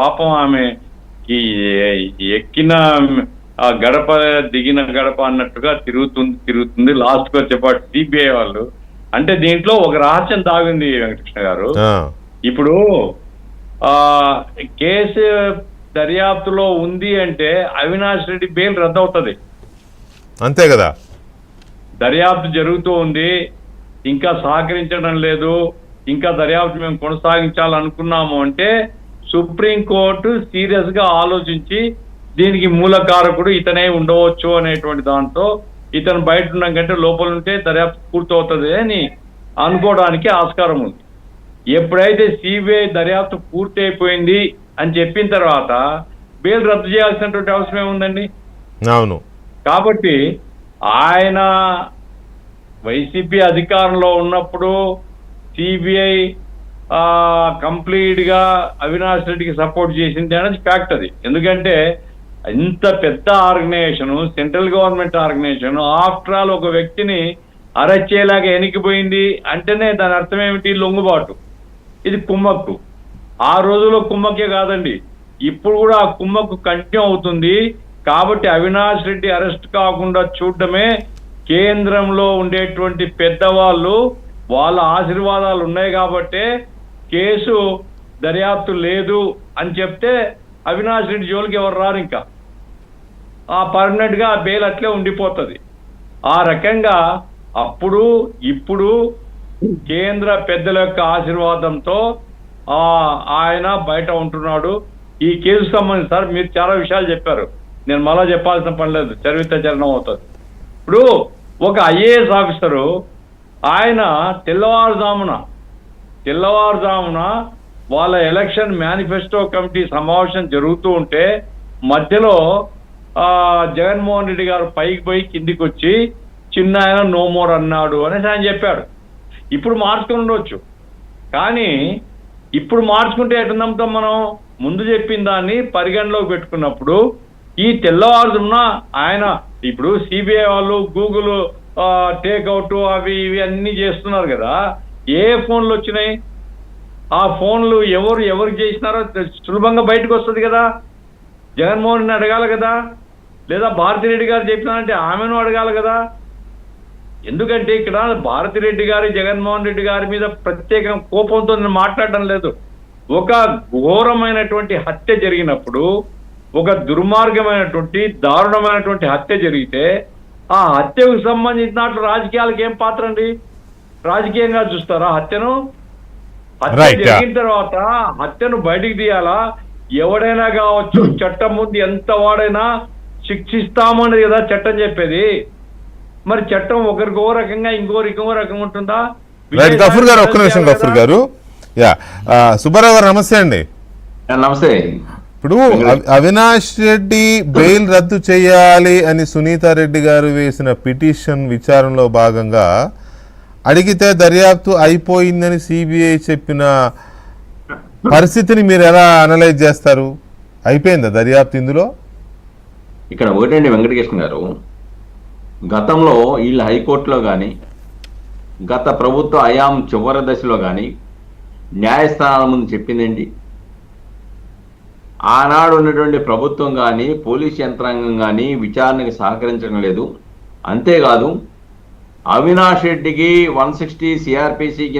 పాపం ఆమె ఈ ఎక్కిన ఆ గడప దిగిన గడప అన్నట్టుగా తిరుగుతుంది లాస్ట్కి వచ్చేపాటు సిబిఐ వాళ్ళు. అంటే దీంట్లో ఒక రహస్యం దాగింది వెంకటకృష్ణ గారు. ఇప్పుడు కేసు దర్యాప్తులో ఉంది అంటే అవినాష్ రెడ్డి బెయిల్ రద్దవుతుంది, అంతే కదా. దర్యాప్తు జరుగుతూ ఉంది, ఇంకా సహకరించడం లేదు, ఇంకా దర్యాప్తు మేము కొనసాగించాలనుకున్నాము అంటే సుప్రీంకోర్టు సీరియస్ గా ఆలోచించి దీనికి మూలకారకుడు ఇతనే ఉండవచ్చు అనేటువంటి దాంతో ఇతను బయట ఉండడం కంటే లోపల ఉంటే దర్యాప్తు పూర్తవుతుంది అని అనుకోవడానికి ఆస్కారం ఉంది. ఎప్పుడైతే సిబిఐ దర్యాప్తు పూర్తి అయిపోయింది అని చెప్పిన తర్వాత బెయిల్ రద్దు చేయాల్సినటువంటి అవసరం ఏముందండి? అవును. కాబట్టి ఆయన వైసీపీ అధికారంలో ఉన్నప్పుడు సిబిఐ కంప్లీట్ గా అవినాష్ రెడ్డికి సపోర్ట్ చేసింది అనేది ఫ్యాక్ట్. అది ఎందుకంటే ఇంత పెద్ద organisation, central government organisation, after all ఒక వ్యక్తిని అరెస్ట్ చేయలాగా ఎనికిపోయింది అంటేనే దాని అర్థం ఏమిటి? లొంగుబాటు. ఇది కుమ్మక్కు. ఆ రోజుల్లో కుమ్మక్కే కాదండి, ఇప్పుడు కూడా ఆ కుమ్మక్కు కంటిన్యూ అవుతుంది. కాబట్టి అవినాష్ రెడ్డి అరెస్ట్ కాకుండా చూడడమే కేంద్రంలో ఉండేటువంటి పెద్దవాళ్ళు వాళ్ళ ఆశీర్వాదాలు ఉన్నాయి కాబట్టే కేసు దర్యాప్తు లేదు అని చెప్తే అవినాష్ రెడ్డి జోలికి ఎవరు రారు, ఇంకా పర్మనెంట్ గా బెయిల్ అట్లే ఉండిపోతుంది. ఆ రకంగా అప్పుడు ఇప్పుడు కేంద్ర పెద్దల యొక్క ఆశీర్వాదంతో ఆయన బయట ఉంటున్నాడు. ఈ కేసు సంబంధించి సార్ మీరు చాలా విషయాలు చెప్పారు, నేను మళ్ళా చెప్పాల్సిన పని లేదు, చరిత్ర చరణం అవుతుంది. ఇప్పుడు ఒక ఐఏఎస్ ఆఫీసరు ఆయన తెల్లవారుజామున వాళ్ళ ఎలక్షన్ మేనిఫెస్టో కమిటీ సమావేశం జరుగుతూ ఉంటే మధ్యలో జగన్మోహన్ రెడ్డి గారు పైకి పోయి కిందికి వచ్చి చిన్న ఆయన నో మోర్ అన్నాడు అనేసి ఆయన చెప్పాడు. ఇప్పుడు మార్చుకుని ఉండవచ్చు, కానీ ఇప్పుడు మార్చుకుంటే ఎట్లా నమ్ముతాం మనం? ముందు చెప్పిన దాన్ని పరిగణలోకి పెట్టుకున్నప్పుడు ఈ తెల్లవారుజామున ఆయన ఇప్పుడు సిబిఐ వాళ్ళు గూగుల్ టేక్అవుట్ అవి ఇవి అన్ని చేస్తున్నారు కదా, ఏ ఫోన్లు వచ్చినాయి? ఆ ఫోన్లు ఎవరికి చేసినారో సులభంగా బయటకు వస్తుంది కదా. జగన్మోహన్ రెడ్డిని అడగాలి కదా, లేదా భారతిరెడ్డి గారు చెప్పినారంటే ఆమెను అడగాలి కదా. ఎందుకంటే ఇక్కడ భారతిరెడ్డి గారి జగన్మోహన్ రెడ్డి గారి మీద ప్రత్యేక కోపంతో నేను మాట్లాడడం లేదు. ఒక ఘోరమైనటువంటి హత్య జరిగినప్పుడు, ఒక దుర్మార్గమైనటువంటి దారుణమైనటువంటి హత్య జరిగితే ఆ హత్యకు సంబంధించినట్లు రాజకీయాలకు ఏం పాత్ర అండి? రాజకీయంగా చూస్తారా హత్యను? హత్య జరిగిన తర్వాత హత్యను బయటికి తీయాలా? ఎవడైనా కావచ్చు, చట్టం ముందు ఎంత వాడైనా శిక్షిస్తామన్నది కదా చట్టం చెప్పేది. మరి చట్టం ఒకరికో రకంగా ఇంకో రకంగా ఉంటుందా? గఫూర్ గారు ఒక్క నిమిషం. గఫూర్ గారు, సుబ్బారావు గారు నమస్తే అండి. నమస్తే. ఇప్పుడు అవినాష్ రెడ్డి బెయిల్ రద్దు చేయాలి అని సునీతారెడ్డి గారు వేసిన పిటిషన్ విచారణలో భాగంగా అడిగితే దర్యాప్తు అయిపోయిందని సిబిఐ చెప్పిన పరిస్థితిని మీరు ఎలా అనలైజ్ చేస్తారు? అయిపోయిందా దర్యాప్తు ఇందులో? ఇక్కడ ఒకటండి వెంకటకృష్ణ గారు, గతంలో వీళ్ళు హైకోర్టులో కానీ గత ప్రభుత్వ హయాం చివరి దశలో కానీ న్యాయస్థానాల ముందు చెప్పిందేంటి? ఆనాడు ఉన్నటువంటి ప్రభుత్వం కానీ పోలీస్ యంత్రాంగం కానీ విచారణకు సహకరించడం లేదు. అంతేకాదు అవినాష్ రెడ్డికి 160 సిఆర్పిసి